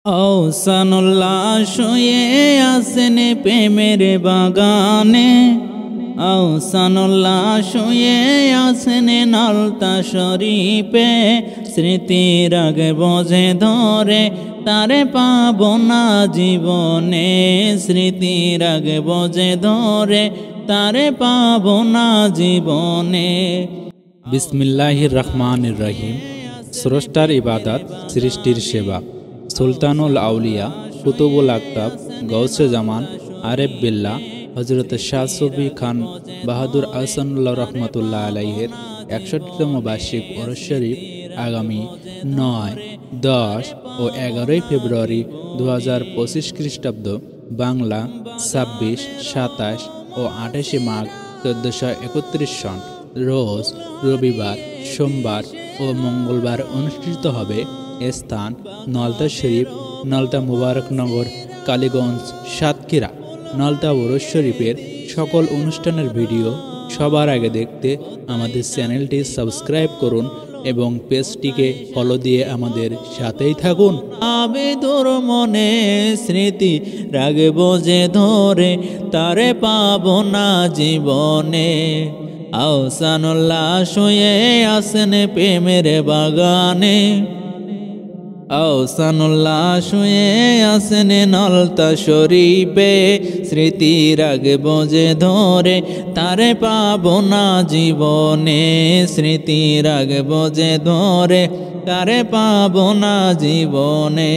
আহসানুল্লাহ শুয়ে আছেন প্রেমের বাগানে, আহসানুল্লাহ শুয়ে আছেন নলতা শরীফে। স্মৃতির আগে বোঝে ধরে তারে পাবো না জীবনে, স্মৃতির আগে বোঝে ধরে তারে পাবো না জীবনে। বিসমিল্লাহির রহমানির রহিম। স্রষ্টার ইবাদত, সৃষ্টির সেবা। সুলতানুল আউলিয়া কুতুবুল আকতাব গৌসে জামান আরেফ বিল্লাহ হজরত শাহ সুফি খান বাহাদুর আহসানুল্লাহ রহমতুল্লাহ আলাইহের ৬১তম বার্ষিক ওরস শরীফ আগামী ৯, ১০ ও ১১ ফেব্রুয়ারি ২০২৫ খ্রিস্টাব্দ, বাংলা ২৬, ২৭ ও ২৮ মাঘ ১৪৩১ সন রোজ রবিবার, সোমবার ও মঙ্গলবার অনুষ্ঠিত হবে। স্থান নলতা শরীফ, নলতা মুবারকনগর, কালীগঞ্জ, সাতক্ষীরা। নলতা ওরস শরীফের সকল অনুষ্ঠানের ভিডিও সবার আগে দেখতে আমাদের চ্যানেলটি সাবস্ক্রাইব করুন এবং পেজটিকে ফলো দিয়ে আমাদের সাথেই থাকুন। আবেদুর মনে স্মৃতি রাগে বোঝে ধরে তারে পাবো না জীবনে, আহসানুল্লাহ শুয়ে আছেন প্রেমের বাগানে, আহসানুল্লাহ শুয়ে আছেন নলতা শরীফে। স্মৃতির আগে বোঝে ধরে তারে পাবো না জীবনে, স্মৃতির আগে বোঝে ধরে তারে পাবো না জীবনে।